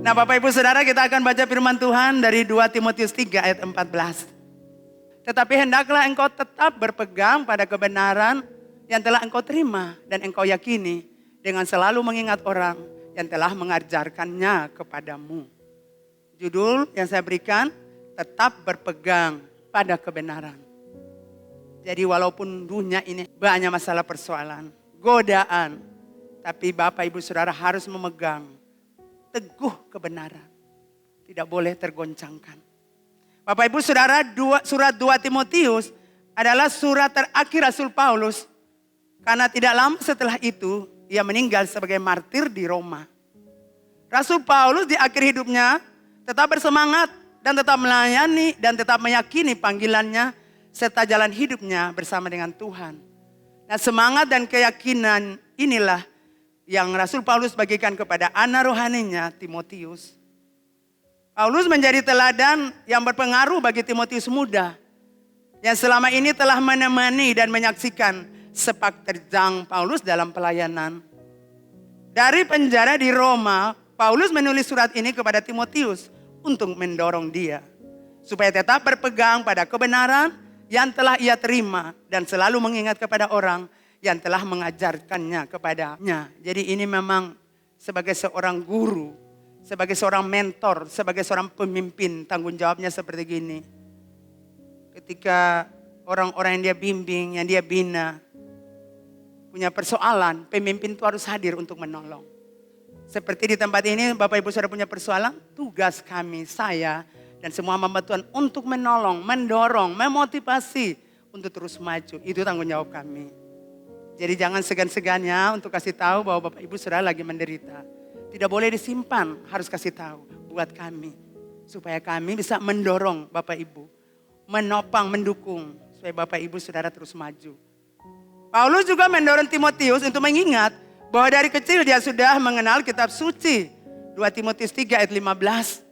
Nah Bapak Ibu Saudara, kita akan baca firman Tuhan dari 2 Timotius 3 ayat 14. Tetapi hendaklah engkau tetap berpegang pada kebenaran yang telah engkau terima dan engkau yakini, dengan selalu mengingat orang yang telah mengajarkannya kepadamu. Judul yang saya berikan, tetap berpegang pada kebenaran. Jadi walaupun dunia ini banyak masalah persoalan, godaan, tapi Bapak Ibu Saudara harus memegang teguh kebenaran. Tidak boleh tergoncangkan. Bapak Ibu Saudara, surat 2 Timotius adalah surat terakhir Rasul Paulus. Karena tidak lama setelah itu, ia meninggal sebagai martir di Roma. Rasul Paulus di akhir hidupnya tetap bersemangat dan tetap melayani dan tetap meyakini panggilannya serta jalan hidupnya bersama dengan Tuhan. Nah, semangat dan keyakinan inilah yang Rasul Paulus bagikan kepada anak rohaninya Timotius. Paulus menjadi teladan yang berpengaruh bagi Timotius muda yang selama ini telah menemani dan menyaksikan sepak terjang Paulus dalam pelayanan. Dari penjara di Roma, Paulus menulis surat ini kepada Timotius untuk mendorong dia supaya tetap berpegang pada kebenaran yang telah ia terima dan selalu mengingat kepada orang yang telah mengajarkannya kepadanya. Jadi ini memang sebagai seorang guru, sebagai seorang mentor, sebagai seorang pemimpin, tanggung jawabnya seperti gini. Ketika orang-orang yang dia bimbing, yang dia bina, punya persoalan, pemimpin itu harus hadir untuk menolong. Seperti di tempat ini, Bapak Ibu Saudara punya persoalan, tugas kami, saya, dan semua hamba Tuhan untuk menolong, mendorong, memotivasi untuk terus maju. Itu tanggung jawab kami. Jadi jangan segan-segannya untuk kasih tahu bahwa Bapak Ibu Saudara lagi menderita. Tidak boleh disimpan, harus kasih tahu buat kami. Supaya kami bisa mendorong Bapak Ibu. Menopang, mendukung. Supaya Bapak Ibu Saudara terus maju. Paulus juga mendorong Timotius untuk mengingat bahwa dari kecil dia sudah mengenal kitab suci. 2 Timotius 3 ayat 15.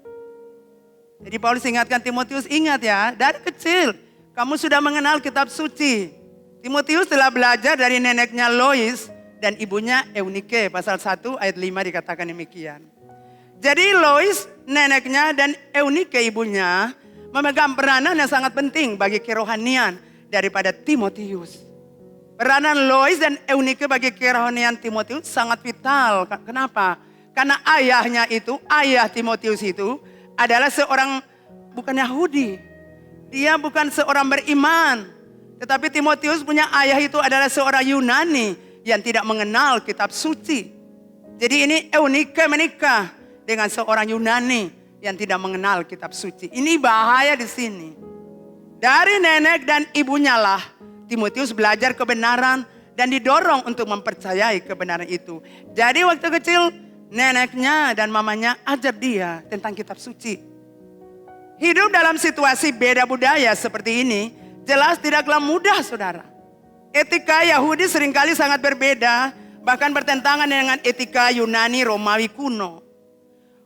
Jadi Paulus ingatkan Timotius, ingat ya, dari kecil kamu sudah mengenal kitab suci. Timotius telah belajar dari neneknya Lois dan ibunya Eunike, pasal 1 ayat 5 dikatakan demikian. Jadi Lois neneknya dan Eunike ibunya memegang peranan yang sangat penting bagi kerohanian daripada Timotius. Peranan Lois dan Eunike bagi kerohanian Timotius sangat vital. Kenapa? Karena ayahnya itu, ayah Timotius itu adalah seorang bukan Yahudi. Dia bukan seorang beriman. Tetapi Timotius punya ayah itu adalah seorang Yunani yang tidak mengenal kitab suci. Jadi ini Eunike menikah dengan seorang Yunani yang tidak mengenal kitab suci. Ini bahaya di sini. Dari nenek dan ibunya lah Timotius belajar kebenaran dan didorong untuk mempercayai kebenaran itu. Jadi waktu kecil neneknya dan mamanya ajar dia tentang kitab suci. Hidup dalam situasi beda budaya seperti ini jelas tidaklah mudah, saudara. Etika Yahudi seringkali sangat berbeda, bahkan bertentangan dengan etika Yunani Romawi kuno.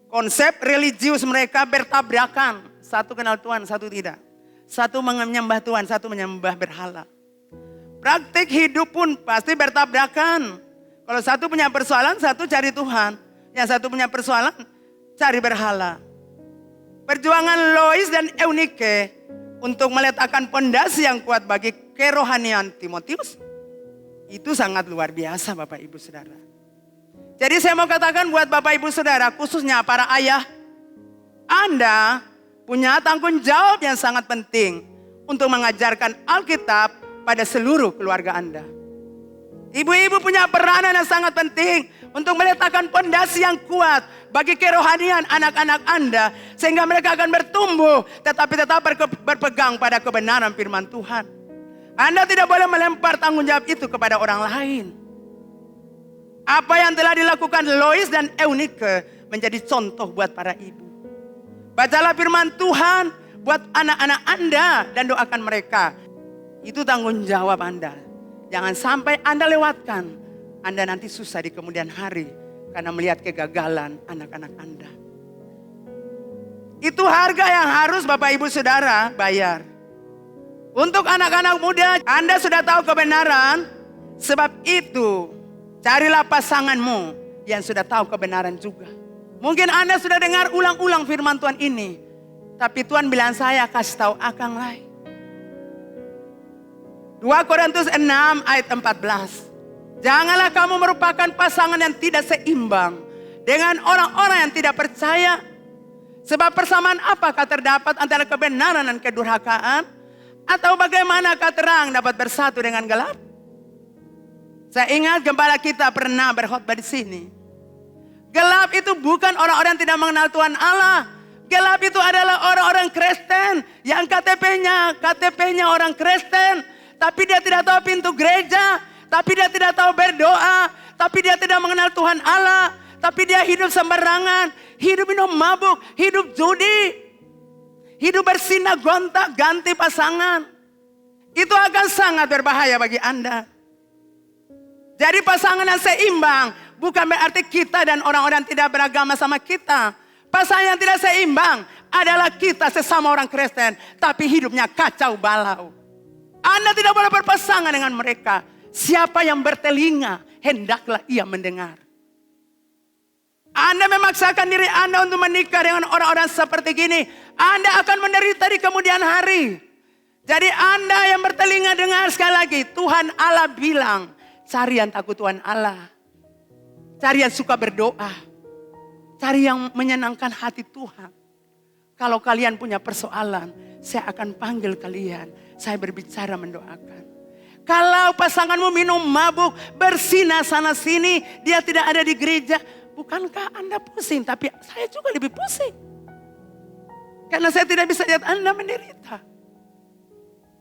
Konsep religius mereka bertabrakan. Satu kenal Tuhan, satu tidak. Satu menyembah Tuhan, satu menyembah berhala. Praktik hidup pun pasti bertabrakan. Kalau satu punya persoalan, satu cari Tuhan. Yang satu punya persoalan, cari berhala. Perjuangan Lois dan Eunike untuk meletakkan pondasi yang kuat bagi kerohanian Timotius, itu sangat luar biasa Bapak Ibu Saudara. Jadi saya mau katakan buat Bapak Ibu Saudara, khususnya para ayah, Anda punya tanggung jawab yang sangat penting untuk mengajarkan Alkitab pada seluruh keluarga Anda. Ibu-ibu punya peranan yang sangat penting untuk meletakkan pondasi yang kuat bagi kerohanian anak-anak Anda, sehingga mereka akan bertumbuh tetapi tetap berpegang pada kebenaran firman Tuhan. Anda tidak boleh melempar tanggung jawab itu kepada orang lain. Apa yang telah dilakukan Lois dan Eunike menjadi contoh buat para ibu. Bacalah firman Tuhan buat anak-anak Anda dan doakan mereka. Itu tanggung jawab Anda. Jangan sampai Anda lewatkan. Anda nanti susah di kemudian hari karena melihat kegagalan anak-anak Anda. Itu harga yang harus Bapak Ibu Saudara bayar. Untuk anak-anak muda, Anda sudah tahu kebenaran. Sebab itu, carilah pasanganmu yang sudah tahu kebenaran juga. Mungkin Anda sudah dengar ulang-ulang firman Tuhan ini. Tapi Tuhan bilang saya kasih tahu akang lain. 2 Korintus 6 ayat 14. Janganlah kamu merupakan pasangan yang tidak seimbang dengan orang-orang yang tidak percaya. Sebab persamaan apakah terdapat antara kebenaran dan kedurhakaan? Atau bagaimanakah terang dapat bersatu dengan gelap? Saya ingat gembala kita pernah berkhotbah di sini. Gelap itu bukan orang-orang yang tidak mengenal Tuhan Allah. Gelap itu adalah orang-orang Kristen yang KTP-nya orang Kristen. Tapi dia tidak tahu pintu gereja. Tapi dia tidak tahu berdoa. Tapi dia tidak mengenal Tuhan Allah. Tapi dia hidup sembarangan. Hidup minum mabuk. Hidup judi. Hidup bersinah gonta ganti pasangan. Itu akan sangat berbahaya bagi Anda. Jadi pasangan yang seimbang bukan berarti kita dan orang-orang tidak beragama sama kita. Pasangan yang tidak seimbang adalah kita sesama orang Kristen. Tapi hidupnya kacau balau. Anda tidak boleh berpasangan dengan mereka. Siapa yang bertelinga, hendaklah ia mendengar. Anda memaksakan diri Anda untuk menikah dengan orang-orang seperti gini. Anda akan menderita di kemudian hari. Jadi Anda yang bertelinga dengar sekali lagi. Tuhan Allah bilang, cari yang takut Tuhan Allah. Cari yang suka berdoa. Cari yang menyenangkan hati Tuhan. Kalau kalian punya persoalan, saya akan panggil kalian. Saya berbicara mendoakan. Kalau pasanganmu minum mabuk, bersinah sana sini, dia tidak ada di gereja. Bukankah Anda pusing? Tapi saya juga lebih pusing. Karena saya tidak bisa lihat Anda menderita.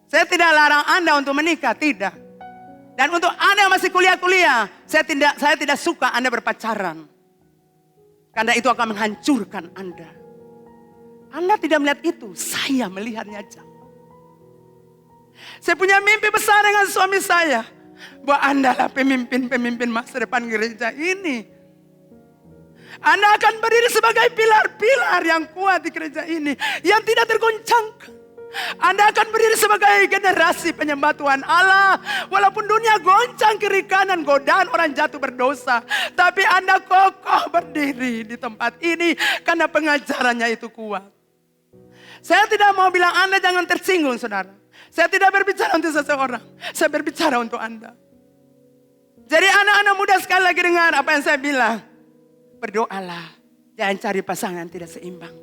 Saya tidak larang Anda untuk menikah, tidak. Dan untuk Anda yang masih kuliah-kuliah, saya tidak suka Anda berpacaran. Karena itu akan menghancurkan Anda. Anda tidak melihat itu, saya melihatnya jauh. Saya punya mimpi besar dengan suami saya. Bahwa Anda lah pemimpin masa depan gereja ini. Anda akan berdiri sebagai pilar-pilar yang kuat di gereja ini. Yang tidak tergoncangkan. Anda akan berdiri sebagai generasi penyembah Tuhan Allah. Walaupun dunia goncang kiri kanan, godaan orang jatuh berdosa. Tapi Anda kokoh berdiri di tempat ini karena pengajarannya itu kuat. Saya tidak mau bilang Anda jangan tersinggung, saudara. Saya tidak berbicara untuk seseorang. Saya berbicara untuk Anda. Jadi anak-anak muda sekali lagi dengar apa yang saya bilang. Berdoalah. Jangan cari pasangan yang tidak seimbang.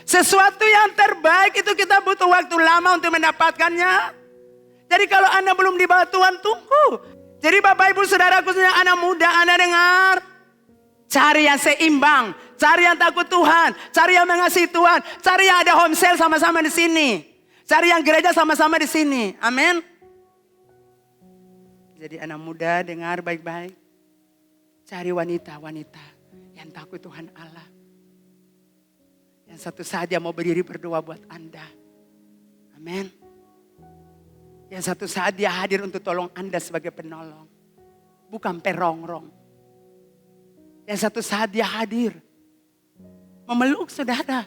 Sesuatu yang terbaik itu kita butuh waktu lama untuk mendapatkannya. Jadi kalau Anda belum dibawa Tuhan, tunggu. Jadi Bapak Ibu Saudara khususnya anak muda, Anda dengar. Cari yang seimbang. Cari yang takut Tuhan. Cari yang mengasihi Tuhan. Cari yang ada home sale sama-sama di sini. Cari yang gereja sama-sama di sini. Amin. Jadi anak muda dengar baik-baik. Cari wanita-wanita yang takut Tuhan Allah. Yang satu saat dia mau berdiri berdoa buat Anda. Amin. Yang satu saat dia hadir untuk tolong Anda sebagai penolong. Bukan perongrong. Yang satu saat dia hadir. Memeluk saudara.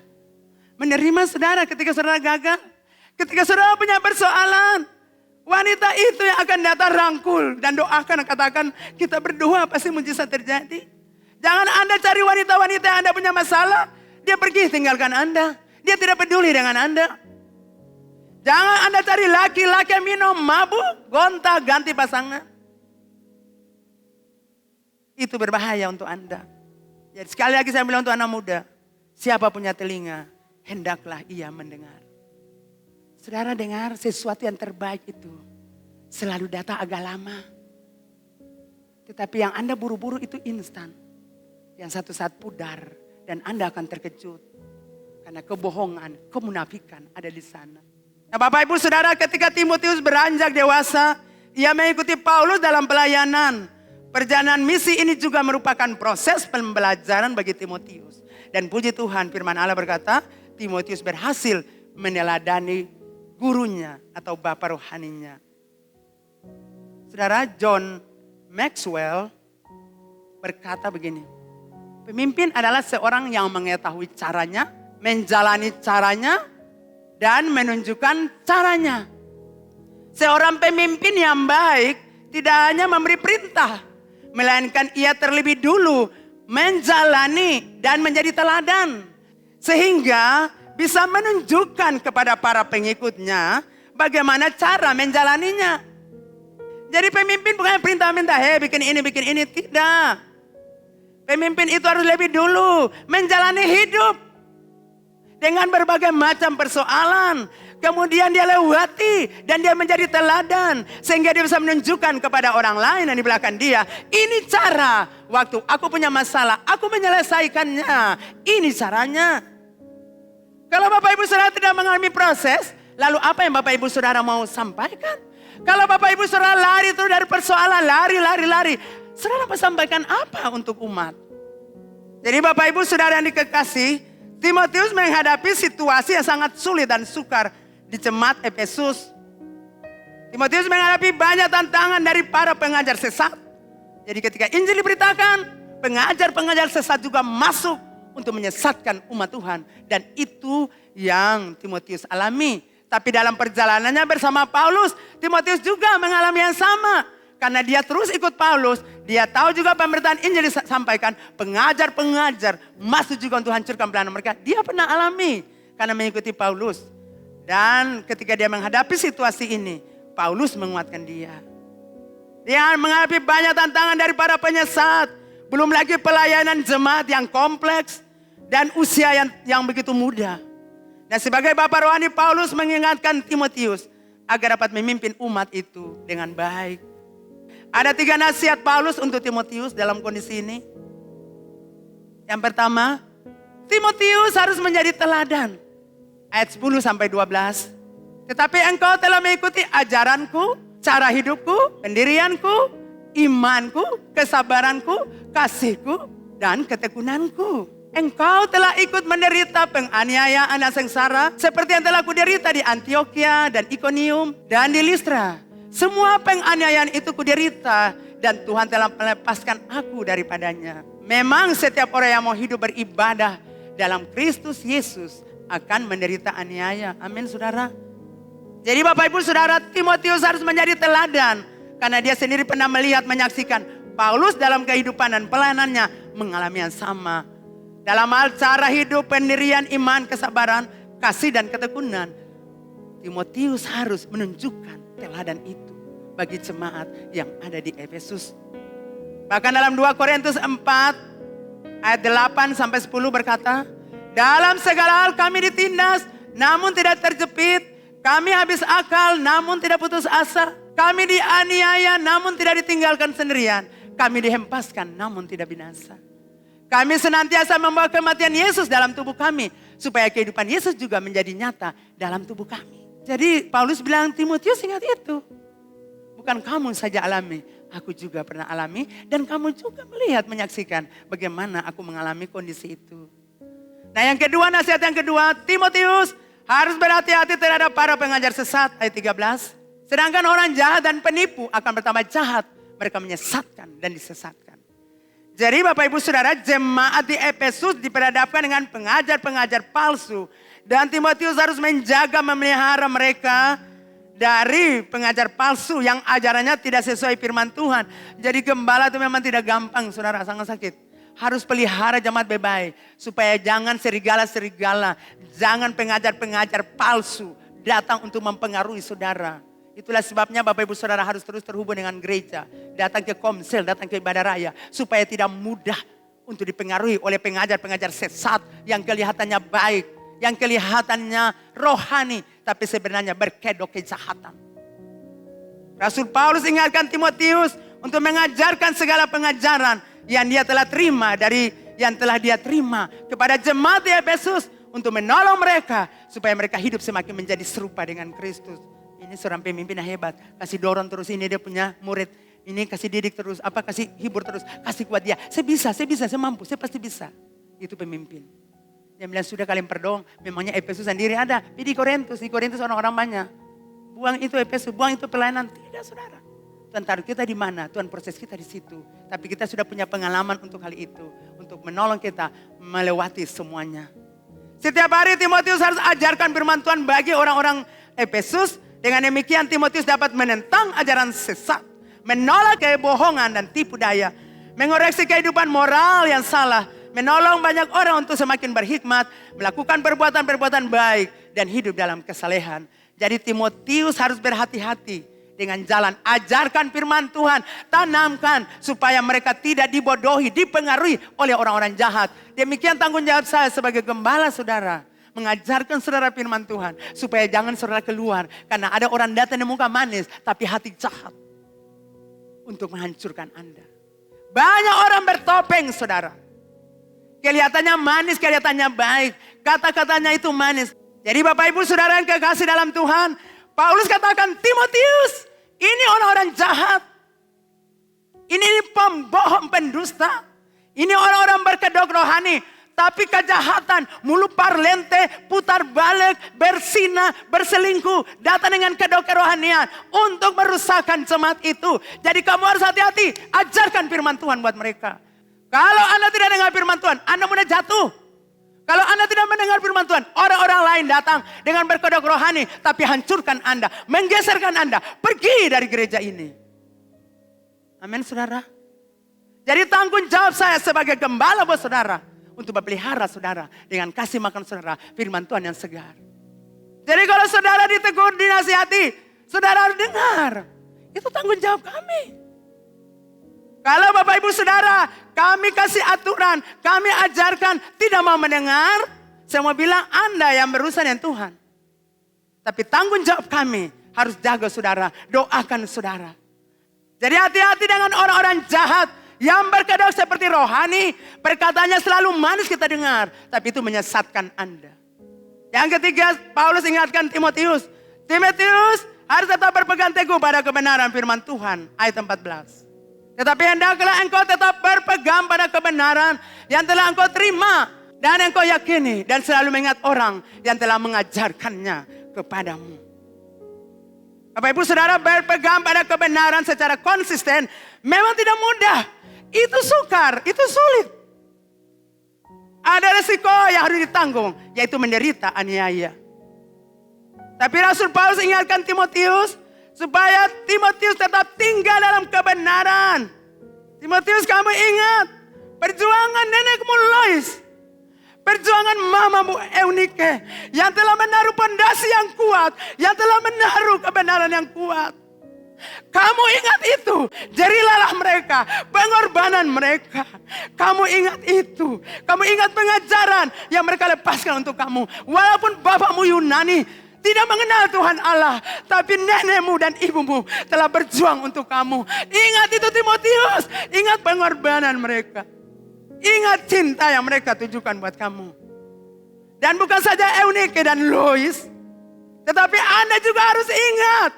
Menerima saudara ketika saudara gagal. Ketika saudara punya persoalan. Wanita itu yang akan datang rangkul. Dan doakan dan katakan kita berdoa pasti mujizat terjadi. Jangan Anda cari wanita-wanita yang Anda punya masalah. Dia pergi tinggalkan Anda. Dia tidak peduli dengan Anda. Jangan Anda cari laki-laki yang minum mabuk. Gonta ganti pasangan. Itu berbahaya untuk Anda. Jadi sekali lagi saya bilang untuk anak muda. Siapa punya telinga. Hendaklah ia mendengar. Saudara dengar sesuatu yang terbaik itu. Selalu datang agak lama. Tetapi yang Anda buru-buru itu instan. Yang satu saat pudar. Dan Anda akan terkejut. Karena kebohongan, kemunafikan ada di sana. Nah Bapak Ibu Saudara ketika Timotius beranjak dewasa. Ia mengikuti Paulus dalam pelayanan. Perjalanan misi ini juga merupakan proses pembelajaran bagi Timotius. Dan puji Tuhan firman Allah berkata. Timotius berhasil meneladani gurunya atau bapak rohaninya. Saudara John Maxwell berkata begini. Pemimpin adalah seorang yang mengetahui caranya, menjalani caranya, dan menunjukkan caranya. Seorang pemimpin yang baik tidak hanya memberi perintah, melainkan ia terlebih dulu menjalani dan menjadi teladan. Sehingga bisa menunjukkan kepada para pengikutnya bagaimana cara menjalaninya. Jadi pemimpin bukan perintah-minta, bikin ini, tidak. Pemimpin itu harus lebih dulu menjalani hidup dengan berbagai macam persoalan. Kemudian dia lewati dan dia menjadi teladan. Sehingga dia bisa menunjukkan kepada orang lain yang di belakang dia. Ini cara waktu aku punya masalah, aku menyelesaikannya. Ini caranya. Kalau Bapak Ibu Saudara tidak mengalami proses, lalu apa yang Bapak Ibu Saudara mau sampaikan? Kalau Bapak Ibu Saudara lari terus dari persoalan, lari. Saudara mau sampaikan apa untuk umat? Jadi Bapak Ibu Saudara yang dikasihi, Timotius menghadapi situasi yang sangat sulit dan sukar di jemaat Efesus. Timotius menghadapi banyak tantangan dari para pengajar sesat. Jadi ketika Injil diberitakan, pengajar-pengajar sesat juga masuk untuk menyesatkan umat Tuhan. Dan itu yang Timotius alami. Tapi dalam perjalanannya bersama Paulus, Timotius juga mengalami yang sama. Karena dia terus ikut Paulus, dia tahu juga pemberitaan Injil disampaikan. Pengajar-pengajar masuk juga untuk hancurkan pelayanan mereka. Dia pernah alami karena mengikuti Paulus. Dan ketika dia menghadapi situasi ini, Paulus menguatkan dia. Dia menghadapi banyak tantangan dari para penyesat. Belum lagi pelayanan jemaat yang kompleks dan usia yang begitu muda. Dan sebagai bapak rohani, Paulus mengingatkan Timotius agar dapat memimpin umat itu dengan baik. Ada 3 nasihat Paulus untuk Timotius dalam kondisi ini. Yang pertama, Timotius harus menjadi teladan. Ayat 10 sampai 12. Tetapi engkau telah mengikuti ajaranku, cara hidupku, pendirianku, imanku, kesabaranku, kasihku, dan ketekunanku. Engkau telah ikut menderita penganiayaan dan sengsara seperti yang telah kuderita di Antioquia dan Iconium dan di Listra. Semua penganiayaan itu kuderita dan Tuhan telah melepaskan aku daripadanya. Memang setiap orang yang mau hidup beribadah dalam Kristus Yesus akan menderita aniaya. Amin saudara. Jadi Bapak Ibu Saudara, Timotius harus menjadi teladan. Karena dia sendiri pernah melihat, menyaksikan Paulus dalam kehidupan dan pelayanannya mengalami yang sama. Dalam hal cara hidup, pendirian, iman, kesabaran, kasih dan ketekunan. Timotius harus menunjukkan teladan itu bagi jemaat yang ada di Efesus. Bahkan dalam 2 Korintus 4 ayat 8 sampai 10 berkata, dalam segala hal kami ditindas namun tidak terjepit. Kami habis akal namun tidak putus asa. Kami dianiaya namun tidak ditinggalkan sendirian. Kami dihempaskan namun tidak binasa. Kami senantiasa membawa kematian Yesus dalam tubuh kami. Supaya kehidupan Yesus juga menjadi nyata dalam tubuh kami. Jadi Paulus bilang, Timotius ingat itu. Bukan kamu saja alami. Aku juga pernah alami. Dan kamu juga melihat, menyaksikan bagaimana aku mengalami kondisi itu. Nah yang kedua, nasihat yang kedua. Timotius harus berhati-hati terhadap para pengajar sesat. Ayat 13. Sedangkan orang jahat dan penipu akan bertambah jahat. Mereka menyesatkan dan disesatkan. Jadi Bapak Ibu Saudara, jemaat di Efesus diperhadapkan dengan pengajar-pengajar palsu. Dan Timotius harus menjaga, memelihara mereka dari pengajar palsu yang ajarannya tidak sesuai firman Tuhan. Jadi gembala itu memang tidak gampang saudara, sangat sakit. Harus pelihara jemaat baik-baik. Supaya jangan serigala-serigala, jangan pengajar-pengajar palsu datang untuk mempengaruhi saudara. Itulah sebabnya Bapak Ibu Saudara harus terus terhubung dengan gereja. Datang ke komsel, datang ke ibadah raya. Supaya tidak mudah untuk dipengaruhi oleh pengajar-pengajar sesat yang kelihatannya baik. Yang kelihatannya rohani. Tapi sebenarnya berkedok kejahatan. Rasul Paulus ingatkan Timotius untuk mengajarkan segala pengajaran yang dia telah terima yang telah dia terima kepada jemaat di Efesus. Untuk menolong mereka supaya mereka hidup semakin menjadi serupa dengan Kristus. Ini seorang pemimpin yang hebat. Kasih dorong terus, ini dia punya murid. Ini kasih didik terus, kasih hibur terus. Kasih kuat dia. Saya bisa, saya mampu, saya pasti bisa. Itu pemimpin. Yang bilang sudah kalian perdong. Memangnya Efesus sendiri ada. Di Korintus orang-orang banyak. Buang itu Efesus, buang itu pelayanan. Tidak saudara. Tuhan taruh kita di mana? Tuhan proses kita di situ. Tapi kita sudah punya pengalaman untuk hal itu. Untuk menolong kita melewati semuanya. Setiap hari Timotius harus ajarkan firman Tuhan bagi orang-orang Efesus. Dengan demikian Timotius dapat menentang ajaran sesat. Menolak kebohongan dan tipu daya. mengoreksi kehidupan moral yang salah, menolong banyak orang untuk semakin berhikmat, melakukan perbuatan-perbuatan baik, dan hidup dalam kesalehan. Jadi Timotius harus berhati-hati dengan jalan. Ajarkan firman Tuhan, tanamkan supaya mereka tidak dibodohi, dipengaruhi oleh orang-orang jahat. Demikian tanggung jawab saya sebagai gembala saudara. Mengajarkan saudara firman Tuhan supaya jangan saudara keluar. Karena ada orang datang di muka manis tapi hati jahat untuk menghancurkan Anda. Banyak orang bertopeng saudara. Kelihatannya manis, kelihatannya baik. Kata-katanya itu manis. Jadi Bapak Ibu Saudara yang kekasih dalam Tuhan, Paulus katakan, Timotius, ini orang-orang jahat. Ini pembohong, pendusta. Ini orang-orang berkedok rohani. Tapi kejahatan, mulut parlente, putar balik, bersinah, berselingkuh. Datang dengan kedok kerohanian untuk merusakkan jemaat itu. Jadi kamu harus hati-hati, ajarkan firman Tuhan buat mereka. Kalau Anda tidak dengar firman Tuhan, Anda mudah jatuh. Kalau Anda tidak mendengar firman Tuhan, orang-orang lain datang dengan berkedok rohani, tapi hancurkan Anda, menggeserkan Anda, pergi dari gereja ini. Amin saudara. Jadi tanggung jawab saya sebagai gembala buat saudara, untuk memelihara saudara, dengan kasih makan saudara, firman Tuhan yang segar. Jadi kalau saudara ditegur, dinasihati, saudara harus dengar. Itu tanggung jawab kami. Kalau Bapak Ibu Saudara, kami kasih aturan, kami ajarkan, tidak mau mendengar, saya mau bilang Anda yang berurusan dengan Tuhan. Tapi tanggung jawab kami harus jaga saudara, doakan saudara. Jadi hati-hati dengan orang-orang jahat yang berkedok seperti rohani, perkataannya selalu manis kita dengar, tapi itu menyesatkan Anda. Yang ketiga, Paulus ingatkan Timotius, Timotius harus tetap berpegang teguh pada kebenaran firman Tuhan, ayat 14. Tetapi hendaklah engkau tetap berpegang pada kebenaran yang telah engkau terima dan engkau yakini. Dan selalu mengingat orang yang telah mengajarkannya kepadamu. Bapak Ibu Saudara, berpegang pada kebenaran secara konsisten memang tidak mudah. Itu sukar, itu sulit. Ada resiko yang harus ditanggung, yaitu menderita aniaya. Tapi Rasul Paulus ingatkan Timotius, supaya Timotius tetap tinggal dalam kebenaran. Timotius, kamu ingat perjuangan nenekmu Lois, perjuangan mamamu Eunike, yang telah menaruh pondasi yang kuat, yang telah menaruh kebenaran yang kuat. Kamu ingat itu, jerilalah mereka, pengorbanan mereka. Kamu ingat itu, kamu ingat pengajaran yang mereka lepaskan untuk kamu. Walaupun bapakmu Yunani tidak mengenal Tuhan Allah, tapi nenekmu dan ibumu telah berjuang untuk kamu. Ingat itu Timotius, ingat pengorbanan mereka. Ingat cinta yang mereka tunjukkan buat kamu. Dan bukan saja Eunike dan Lois, tetapi Anda juga harus ingat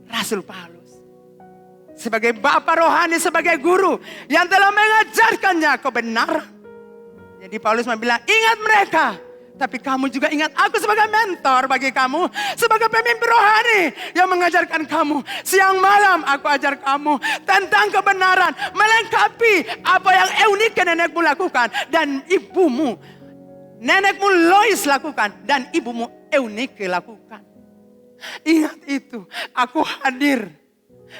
Rasul Paulus. Sebagai bapak rohani, sebagai guru yang telah mengajarkannya kebenaran. Jadi Paulus bilang, ingat mereka. Tapi kamu juga ingat aku sebagai mentor bagi kamu. Sebagai pemimpin rohani yang mengajarkan kamu. Siang malam aku ajar kamu tentang kebenaran. Melengkapi apa yang Eunike nenekmu lakukan. Dan ibumu, nenekmu Lois lakukan. Dan ibumu Eunike lakukan. Ingat itu, aku hadir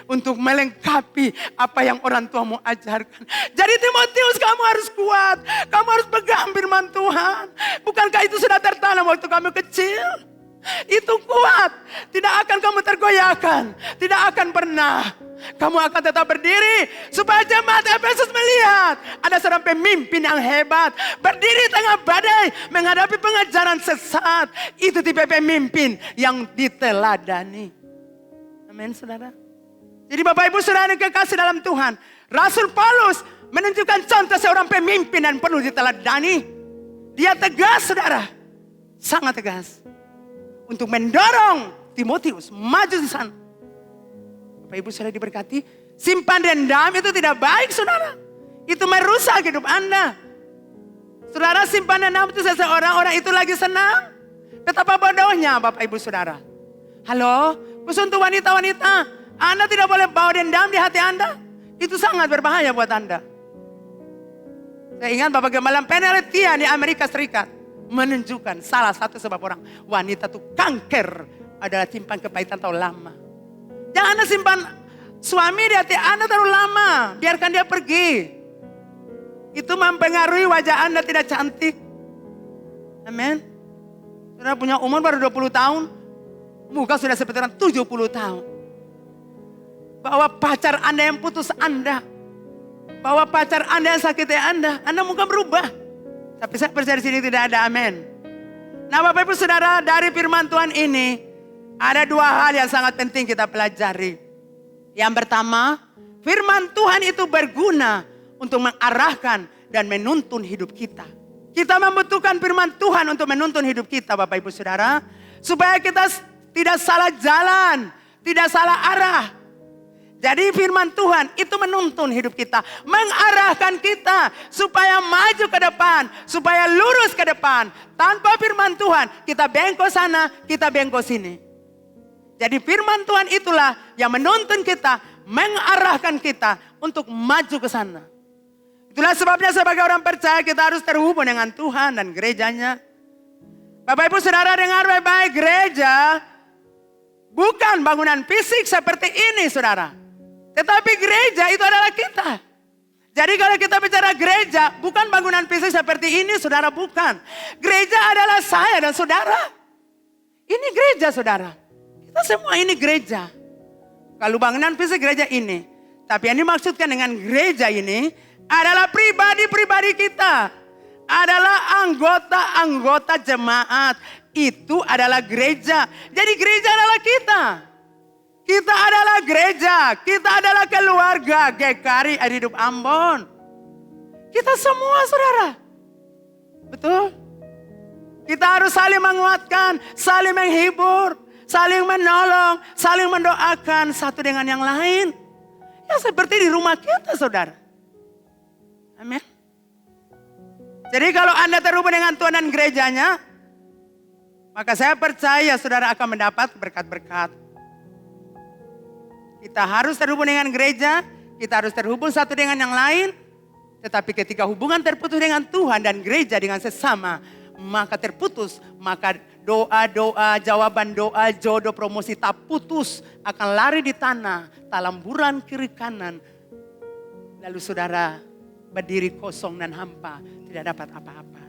untuk melengkapi apa yang orang tuamu ajarkan. Jadi Timotius, kamu harus kuat. Kamu harus pegang firman Tuhan. Bukankah itu sudah tertanam waktu kamu kecil? Itu kuat. Tidak akan kamu tergoyahkan. Tidak akan pernah. Kamu akan tetap berdiri supaya jemaat Efesus melihat ada seorang pemimpin yang hebat. Berdiri tengah badai menghadapi pengajaran sesat. Itu tipe pemimpin yang diteladani. Amin saudara. Jadi Bapak Ibu Saudara yang kekasih dalam Tuhan, Rasul Paulus menunjukkan contoh seorang pemimpin dan perlu diteladani. Dia tegas saudara, sangat tegas. Untuk mendorong Timotius maju di sana. Bapak Ibu Saudara diberkati, simpan dendam itu tidak baik saudara. Itu merusak hidup Anda. Saudara, simpan dendam itu seseorang, orang itu lagi senang. Betapa bodohnya Bapak Ibu Saudara. Halo, khusus untuk wanita-wanita. Anda tidak boleh bawa dendam di hati Anda. Itu sangat berbahaya buat Anda. Saya ingat Bapak Gembala penelitian di Amerika Serikat menunjukkan salah satu sebab orang wanita itu kanker adalah simpan kepahitan terlalu lama. Jangan Anda simpan suami di hati Anda terlalu lama. Biarkan dia pergi. Itu mempengaruhi wajah Anda tidak cantik. Amin. Saudara punya umur baru 20 tahun. Muka sudah seperti orang 70 tahun. Bahwa pacar Anda yang putus Anda. Bahwa pacar Anda yang sakiti Anda muka berubah. Tapi saya percaya di sini tidak ada amin. Nah Bapak Ibu Saudara, dari firman Tuhan ini ada dua hal yang sangat penting kita pelajari. Yang pertama, firman Tuhan itu berguna untuk mengarahkan dan menuntun hidup kita. Kita membutuhkan firman Tuhan untuk menuntun hidup kita Bapak Ibu Saudara. Supaya kita tidak salah jalan, tidak salah arah. Jadi firman Tuhan itu menuntun hidup kita. Mengarahkan kita supaya maju ke depan. Supaya lurus ke depan. Tanpa firman Tuhan kita bengkok sana, kita bengkok sini. Jadi firman Tuhan itulah yang menuntun kita. Mengarahkan kita untuk maju ke sana. Itulah sebabnya sebagai orang percaya kita harus terhubung dengan Tuhan dan gerejanya. Bapak Ibu Saudara dengar baik-baik, gereja bukan bangunan fisik seperti ini Saudara. Tetapi gereja itu adalah kita. Jadi kalau kita bicara gereja, bukan bangunan fisik seperti ini, Saudara, bukan. Gereja adalah saya dan Saudara. Ini gereja, Saudara. Kita semua ini gereja. Kalau bangunan fisik gereja ini. Tapi yang dimaksudkan dengan gereja ini adalah pribadi-pribadi kita. Adalah anggota-anggota jemaat. Itu adalah gereja. Jadi gereja adalah kita. Kita adalah gereja, kita adalah keluarga GKRI Air Hidup Ambon. Kita semua Saudara. Betul? Kita harus saling menguatkan, saling menghibur, saling menolong, saling mendoakan satu dengan yang lain. Ya seperti di rumah kita Saudara. Amin. Jadi kalau Anda terhubung dengan Tuhan dan gerejanya, maka saya percaya Saudara akan mendapat berkat-berkat. Kita harus terhubung dengan gereja, kita harus terhubung satu dengan yang lain. Tetapi ketika hubungan terputus dengan Tuhan dan gereja dengan sesama, maka terputus. Maka doa-doa, jawaban doa, jodoh, promosi tak putus. Akan lari di tanah, talamburan kiri kanan. Lalu Saudara berdiri kosong dan hampa, tidak dapat apa-apa.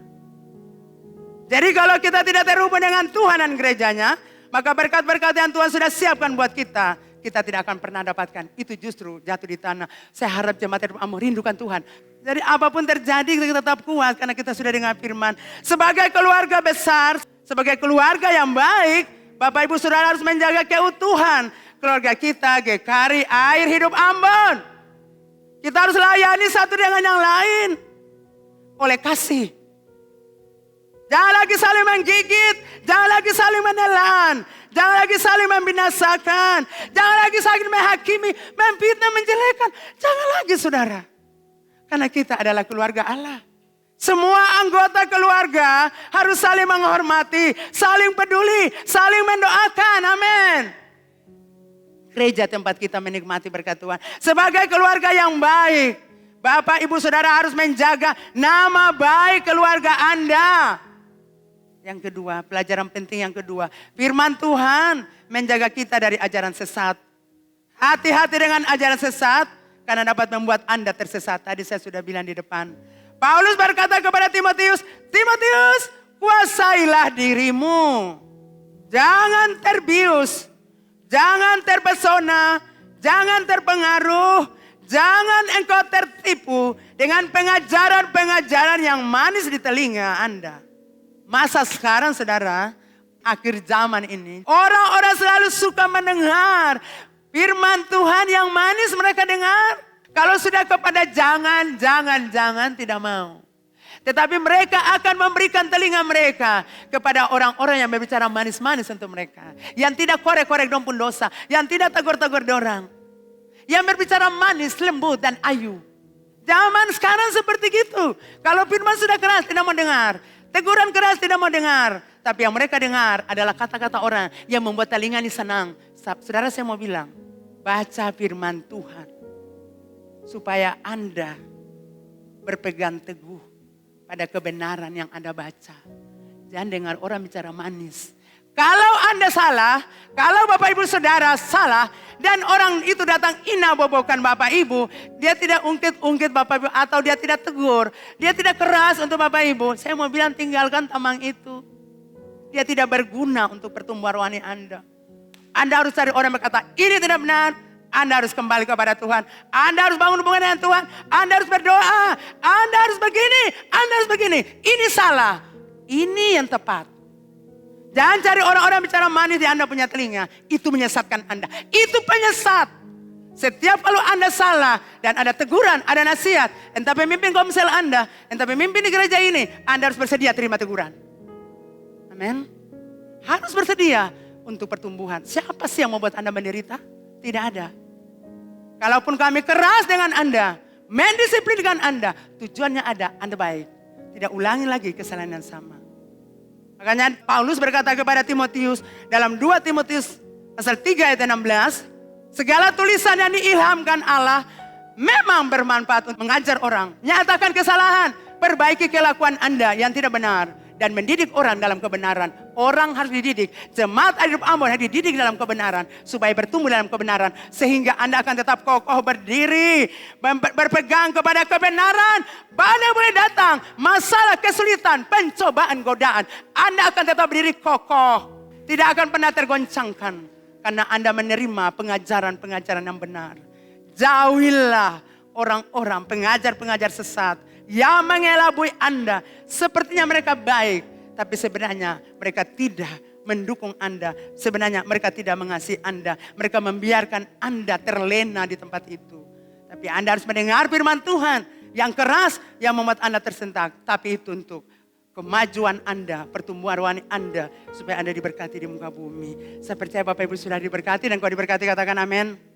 Jadi kalau kita tidak terhubung dengan Tuhan dan gerejanya, maka berkat-berkat yang Tuhan sudah siapkan buat kita, kita tidak akan pernah dapatkan. Itu justru jatuh di tanah. Saya harap jemaat Hidup Ambon rindukan Tuhan. Jadi apapun terjadi kita tetap kuat karena kita sudah dengar firman. Sebagai keluarga besar, sebagai keluarga yang baik, Bapak Ibu Saudara harus menjaga keutuhan keluarga kita, GKRI Air Hidup Ambon. Kita harus layani satu dengan yang lain oleh kasih. Jangan lagi saling menggigit, jangan lagi saling menelan, jangan lagi saling membinasakan, jangan lagi saling menghakimi, memfitnah, menjelekkan. Jangan lagi Saudara. Karena kita adalah keluarga Allah. Semua anggota keluarga harus saling menghormati, saling peduli, saling mendoakan. Amin. Gereja tempat kita menikmati berkat Tuhan. Sebagai keluarga yang baik, Bapak Ibu Saudara harus menjaga nama baik keluarga Anda. Yang kedua, pelajaran penting yang kedua. Firman Tuhan menjaga kita dari ajaran sesat. Hati-hati dengan ajaran sesat karena dapat membuat Anda tersesat. Tadi saya sudah bilang di depan. Paulus berkata kepada Timotius, Timotius, kuasailah dirimu. Jangan terbius, jangan terpesona, jangan terpengaruh, jangan engkau tertipu dengan pengajaran-pengajaran yang manis di telinga Anda. Masa sekarang Saudara, akhir zaman ini, orang-orang selalu suka mendengar firman Tuhan yang manis mereka dengar. Kalau sudah kepada jangan tidak mau. Tetapi mereka akan memberikan telinga mereka kepada orang-orang yang berbicara manis-manis untuk mereka. Yang tidak korek-korek dong pun dosa, yang tidak tegur-tegur dorang. Yang berbicara manis, lembut dan ayu. Zaman sekarang seperti gitu. Kalau firman sudah keras tidak mau dengar. Teguran keras tidak mau dengar. Tapi yang mereka dengar adalah kata-kata orang yang membuat telinga ini senang. Saudara saya mau bilang, baca firman Tuhan. Supaya Anda berpegang teguh pada kebenaran yang Anda baca. Jangan dengar orang bicara manis. Kalau Anda salah, kalau Bapak Ibu Saudara salah, dan orang itu datang bobokan Bapak Ibu, dia tidak ungkit-ungkit Bapak Ibu, atau dia tidak tegur, dia tidak keras untuk Bapak Ibu. Saya mau bilang tinggalkan tamang itu. Dia tidak berguna untuk pertumbuhan rohani Anda. Anda harus cari orang yang berkata, ini tidak benar. Anda harus kembali kepada Tuhan. Anda harus bangun hubungan dengan Tuhan. Anda harus berdoa. Anda harus begini. Anda harus begini. Ini salah. Ini yang tepat. Jangan cari orang-orang bicara manis di Anda punya telinga. Itu menyesatkan Anda. Itu penyesat. Setiap kalau Anda salah dan ada teguran, ada nasihat. Entah pemimpin komsel Anda, entah pemimpin di gereja ini. Anda harus bersedia terima teguran. Amin. Harus bersedia untuk pertumbuhan. Siapa sih yang membuat Anda menderita? Tidak ada. Kalaupun kami keras dengan Anda, mendisiplinkan Anda, tujuannya ada, Anda baik. Tidak ulangi lagi kesalahan yang sama. Makanya Paulus berkata kepada Timotius dalam 2 Timotius pasal 3 ayat 16, segala tulisan yang diilhamkan Allah memang bermanfaat untuk mengajar orang, nyatakan kesalahan, perbaiki kelakuan Anda yang tidak benar, dan mendidik orang dalam kebenaran. Orang harus dididik. Jemaat Hidup Ambon harus dididik dalam kebenaran. Supaya bertumbuh dalam kebenaran. Sehingga Anda akan tetap kokoh berdiri. Berpegang kepada kebenaran. Badai boleh datang. Masalah, kesulitan, pencobaan, godaan. Anda akan tetap berdiri kokoh. Tidak akan pernah tergoncangkan. Karena Anda menerima pengajaran-pengajaran yang benar. Jauhilah orang-orang pengajar-pengajar sesat yang mengelabui Anda. Sepertinya mereka baik, tapi sebenarnya mereka tidak mendukung Anda. Sebenarnya mereka tidak mengasihi Anda. Mereka membiarkan Anda terlena di tempat itu. Tapi Anda harus mendengar firman Tuhan yang keras, yang membuat Anda tersentak. Tapi itu untuk kemajuan Anda, pertumbuhan rohani Anda, supaya Anda diberkati di muka bumi. Saya percaya Bapak Ibu sudah diberkati, dan kalau diberkati katakan amin.